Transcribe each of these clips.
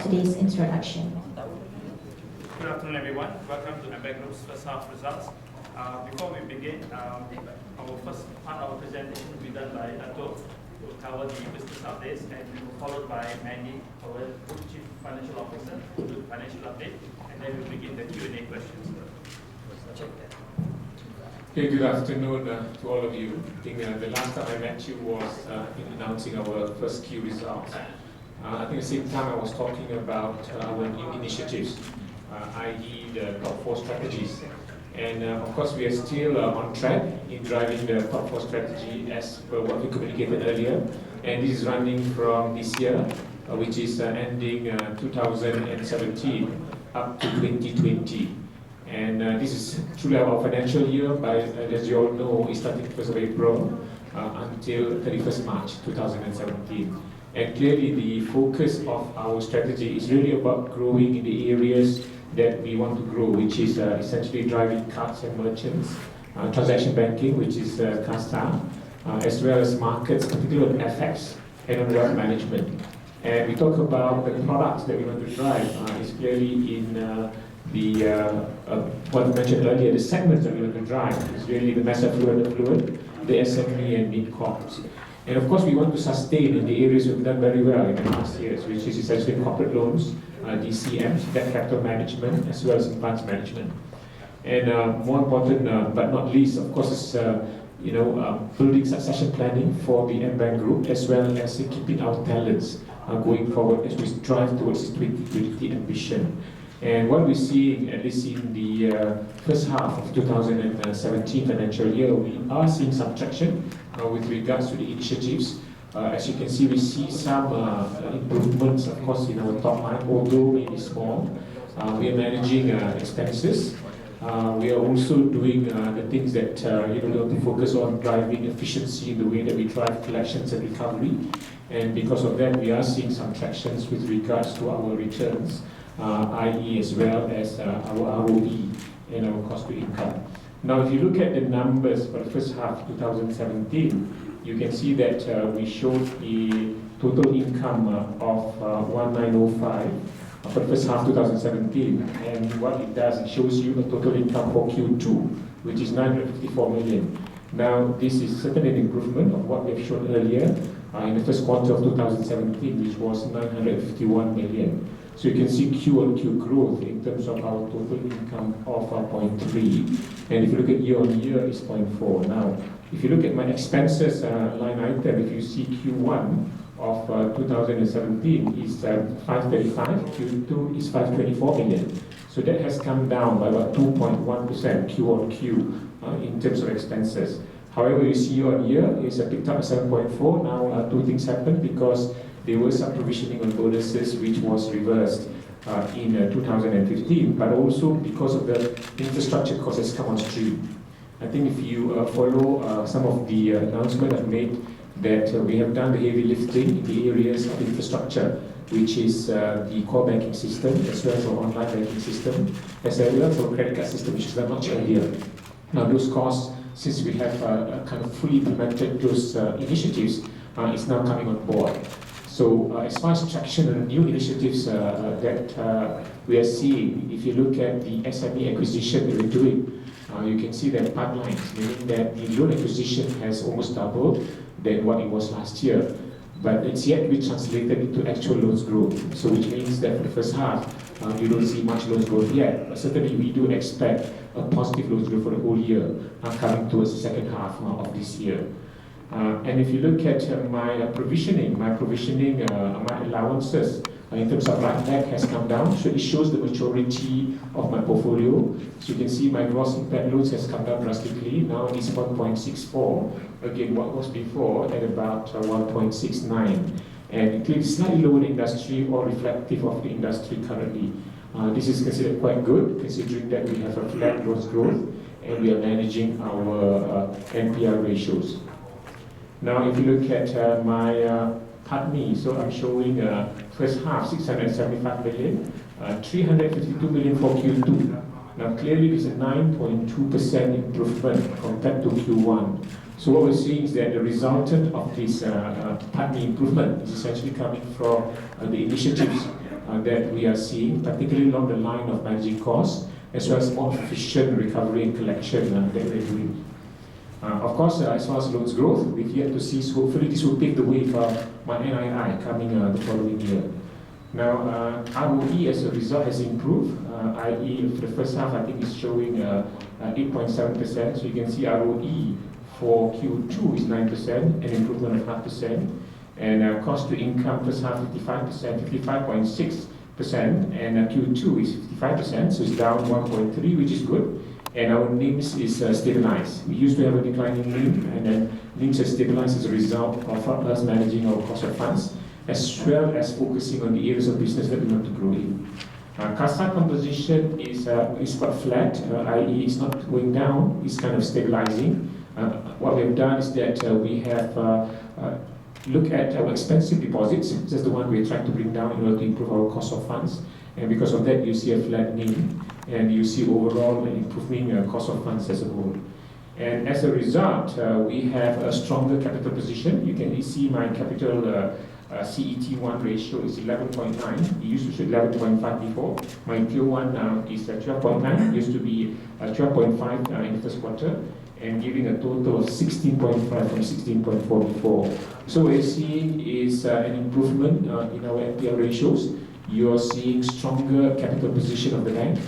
today's introduction. Good afternoon, everyone. Welcome to AmBank Group's first half results. Before we begin, our first part of our presentation will be done by Dato', who will cover the business updates, and followed by Mandy, our Group Chief Financial Officer, who will do the financial update, and then we'll begin the Q&A questions. Check that. Okay, good afternoon to all of you. I think the last time I met you was in announcing our first Q results. I think at the same time I was talking about our new initiatives, i.e. the top 4 strategies. And of course we are still on track in driving the top 4 strategy as per what we communicated earlier. And this is running from this year, which is ending 2017 up to 2020. And this is truly our financial year, but as you all know, it's starting 1st of April until 31st March 2017. And clearly the focus of our strategy is really about growing in the areas that we want to grow, which is essentially driving cards and merchants, transaction banking, which is CASA, as well as markets, particularly FX and on wealth management. And we talk about the products that we want to drive is clearly in what I mentioned earlier, the segments that we want to drive is really the mass affluent, the SME and mid-corps. And of course we want to sustain in the areas we've done very well in the past years, which is essentially corporate loans, DCMs, debt capital management, as well as funds management. And more important but not least, of course, is building succession planning for the AmBank Group, as well as keeping our talents going forward as we strive towards this 2020 ambition. And what we're seeing, at least in the first half of 2017 financial year, we are seeing some traction with regards to the initiatives. As you can see, we see some improvements, of course, in our top line, although maybe small. We are managing expenses. We are also doing the things that we want to focus on driving efficiency in the way that we drive collections and recovery. And because of that, we are seeing some tractions with regards to our returns, i.e. as well as our ROE and our cost to income. Now, if you look at the numbers for the first half of 2017, you can see that we showed a total income of 1905 for the first half of 2017. And what it does, it shows you a total income for Q2, which is 954 million. Now, this is certainly an improvement of what we've shown earlier in the first quarter of 2017, which was 951 million. So you can see Q-on-Q growth in terms of our total income of 0.3. And if you look at year-on-year, it's 0.4. Now, if you look at my expenses line item, if you see Q1 of 2017 is 535, Q2 is 524 million. So that has come down by about 2.1% Q-on-Q in terms of expenses. However, you see year-on-year is picked up at 7.4. Now, two things happened because there was some provisioning on bonuses which was reversed in 2015, but also because of the infrastructure costs has come on stream. I think if you follow some of the announcement I've made that we have done the heavy lifting in the areas of infrastructure, which is the core banking system, as well as our online banking system, as well as our credit card system, which is done much earlier. Now those costs, since we have kind of fully implemented those initiatives, is now coming on board. So as far as traction and new initiatives that we are seeing, if you look at the SME acquisition that we're doing, you can see that pipelines, meaning that the loan acquisition has almost doubled than what it was last year. But it's yet to be translated into actual loans growth. So which means that for the first half, you don't see much loans growth yet. But certainly we do expect a positive loans growth for the whole year coming towards the second half of this year. And if you look at my provisioning, my allowances in terms of write-back has come down. So it shows the maturity of my portfolio. So you can see my gross impaired loans has come down drastically. Now it's 1.64. Again, what was before at about 1.69. And it's slightly lower in industry or reflective of the industry currently. This is considered quite good, considering that we have a flat loans growth and we are managing our NPL ratios. Now, if you look at my PATMI, so I'm showing first half 675 million, 352 million for Q2. Now, clearly, it's a 9.2% improvement compared to Q1. So what we're seeing is that the resultant of this PATMI improvement is essentially coming from the initiatives that we are seeing, particularly along the line of managing costs, as well as more efficient recovery and collection that we're doing. Of course, as far as loans growth, we've yet to see, so hopefully this will pave the way for my NII coming the following year. Now, ROE as a result has improved, i.e. for the first half I think is showing 8.7%, so you can see ROE for Q2 is 9%, an improvement of 0.5%, and cost to income first half 55.6%, and Q2 is 55%, so it's down 1.3, which is good. And our NIMs is stabilized. We used to have a declining NIM, and then NIMs has stabilized as a result of us managing our cost of funds, as well as focusing on the areas of business that we want to grow in. CASA composition is quite flat, i.e. it's not going down, it's kind of stabilizing. What we've done is that we have looked at our expensive deposits. That's the one we're trying to bring down in order to improve our cost of funds. And because of that, you see a flat NIM, and you see overall improving cost of funds as a whole. And as a result, we have a stronger capital position. You can see my capital CET1 ratio is 11.9. It used to be 11.5 before. My Tier 1 is 12.9. It used to be 12.5 in the first quarter, and giving a total of 16.5 from 16.4 before. So what we're seeing is an improvement in our NPL ratios. You are seeing stronger capital position of the bank.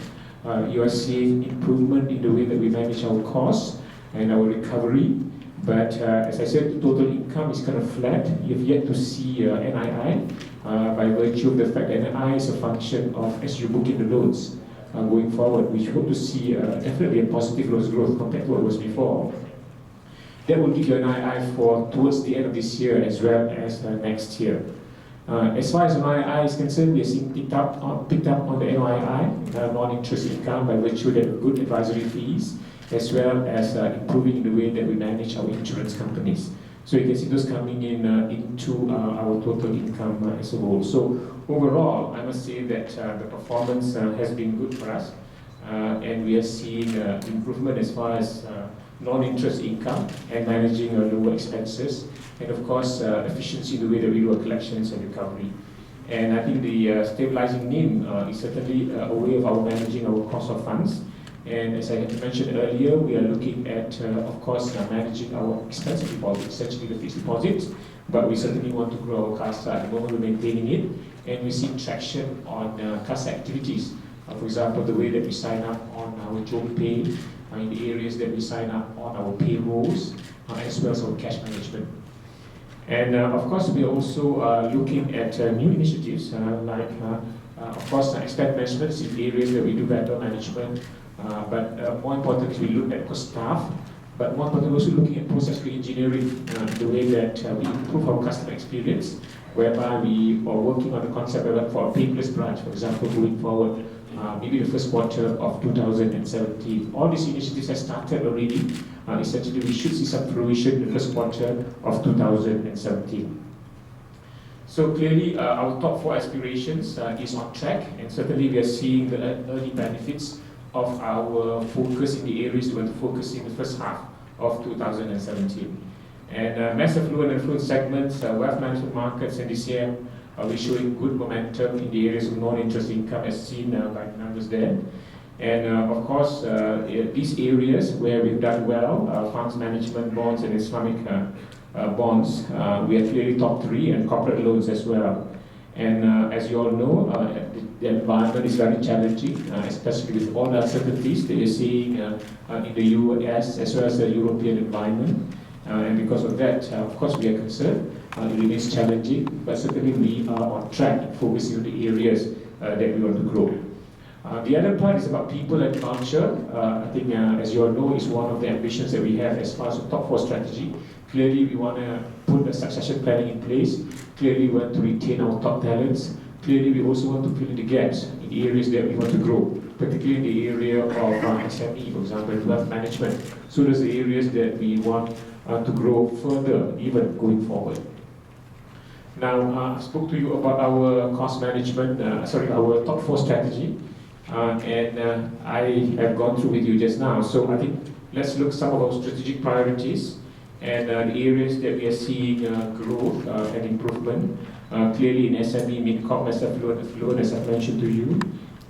You are seeing improvement in the way that we manage our costs and our recovery. But as I said, the total income is kind of flat. You've yet to see NII by virtue of the fact that NII is a function of as you book in the loans going forward. We hope to see definitely a positive loans growth compared to what was before. That will give you NII for towards the end of this year as well as next year. As far as NII is concerned, we are seeing picked up on the NII, non-interest income, by virtue of good advisory fees, as well as improving the way that we manage our insurance companies. So you can see those coming in into our total income as a whole. So overall, I must say that the performance has been good for us, and we are seeing improvement as far as non-interest income and managing lower expenses, and of course efficiency in the way that we do our collections and recovery. And I think the stabilizing NIM is certainly a way of our managing our cost of funds. And as I mentioned earlier, we are looking at, of course, managing our expensive deposits, essentially the fixed deposits, but we certainly want to grow our CASA. At the moment, we're maintaining it, and we see traction on CASA activities. For example, the way that we sign up on our JomPay, in the areas that we sign up on our payrolls, as well as our cash management. And of course, we are also looking at new initiatives, like, of course, expense management is in areas that we do better management. But more importantly, we look at staff, but more importantly, also looking at process re-engineering, the way that we improve our customer experience, whereby we are working on the concept for a paperless branch, for example, going forward, maybe the first quarter of 2017. All these initiatives have started already. Essentially, we should see some fruition in the first quarter of 2017. So clearly, our top 4 aspirations is on track, and certainly we are seeing the early benefits of our focus in the areas we want to focus in the first half of 2017. And mass affluent and affluent segments, wealth management markets, and DCM, we're showing good momentum in the areas of non-interest income as seen by the numbers there. And of course, these areas where we've done well, funds management, bonds, and Islamic bonds, we are clearly top 3, and corporate loans as well. And as you all know, the environment is very challenging, especially with all the uncertainties that you're seeing in the US as well as the European environment. And because of that, of course, we are concerned. It remains challenging, but certainly we are on track, focusing on the areas that we want to grow. The other part is about people and culture. I think, as you all know, is one of the ambitions that we have as far as the top 4 strategy. Clearly, we want to put the succession planning in place. Clearly, we want to retain our top talents. Clearly, we also want to fill in the gaps in the areas that we want to grow, particularly in the area of SME, for example, wealth management. So those are the areas that we want to grow further, even going forward. Now, I spoke to you about our cost management, our top 4 strategy, and I have gone through with you just now. So I think let's look at some of our strategic priorities and the areas that we are seeing growth and improvement. clearly in SME, mid-corp, as I've mentioned to you.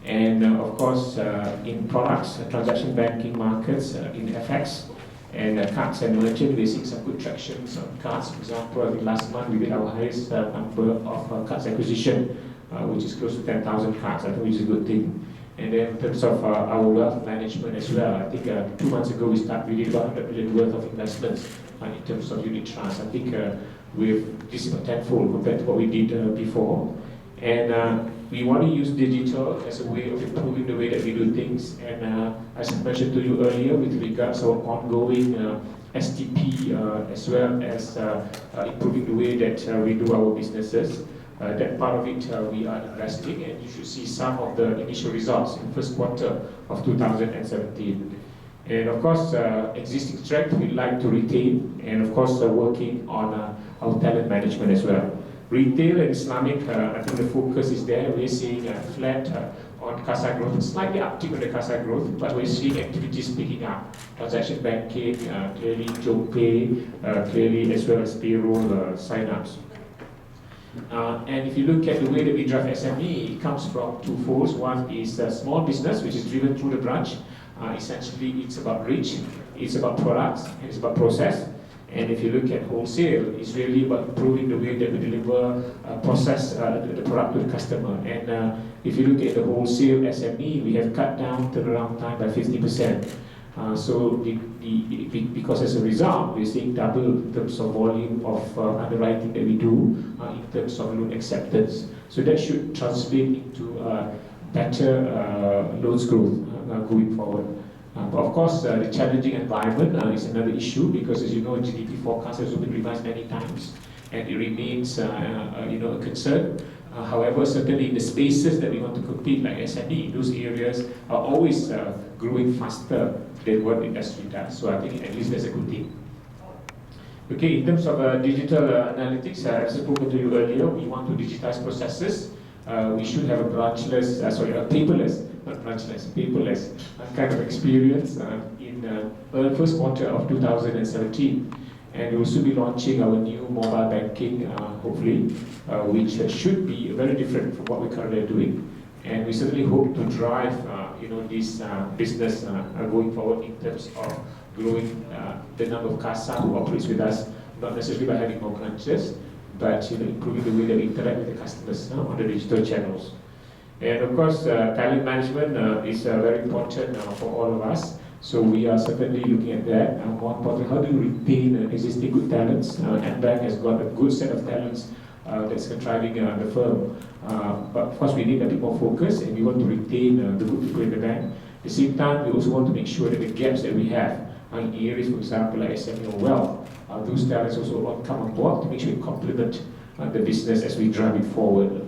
And of course, in products, transaction banking markets, in FX, and cards and merchant, we're seeing some good traction on cards. For example, I think last month we did our highest number of cards acquisition, which is close to 10,000 cards, I think, which is a good thing. And then in terms of our wealth management as well, I think 2 months ago we did about 100 million worth of investments in terms of unit trust. I think this is tenfold compared to what we did before. And we want to use digital as a way of improving the way that we do things. And as I mentioned to you earlier, with regards to our ongoing STP, as well as improving the way that we do our businesses, that part of it we are investing, and you should see some of the initial results in the first quarter of 2017. And of course, existing strength we'd like to retain, and of course, working on our talent management as well. Retail and Islamic, I think the focus is there. We're seeing flat on CASA growth, slightly uptick on the CASA growth, but we're seeing activities picking up. Transaction banking, clearly JomPay, clearly as well as payroll sign-ups. And if you look at the way that we drive SME, it comes from two folds. One is small business, which is driven through the branch. Essentially, it's about reach, it's about products, and it's about process. And if you look at wholesale, it's really about improving the way that we deliver, process the product to the customer. And if you look at the wholesale SME, we have cut down turnaround time by 50%. Because as a result, we're seeing double in terms of volume of underwriting that we do in terms of loan acceptance. So that should translate into better loans growth going forward. But of course, the challenging environment is another issue, because as you know, GDP forecast has been revised many times, and it remains a concern. However, certainly in the spaces that we want to compete, like SME, those areas are always growing faster than what the industry does. So I think at least that's a good thing. Okay, in terms of digital analytics, as I spoke to you earlier, we want to digitize processes. We should have a paperless kind of experience in the first quarter of 2017. And we'll soon be launching our new mobile banking, hopefully, which should be very different from what we currently are doing. And we certainly hope to drive this business going forward in terms of growing the number of CASA who operates with us, not necessarily by having more branches, but improving the way that we interact with the customers on the digital channels. And of course, talent management is very important for all of us. So we are certainly looking at that. More important, how do you retain existing good talents? MBank has got a good set of talents that's driving the firm. But of course, we need a bit more focus, and we want to retain the good people in the bank. At the same time, we also want to make sure that the gaps that we have in areas, for example, like SME or wealth, those talents also want to come on board to make sure we complement the business as we drive it forward.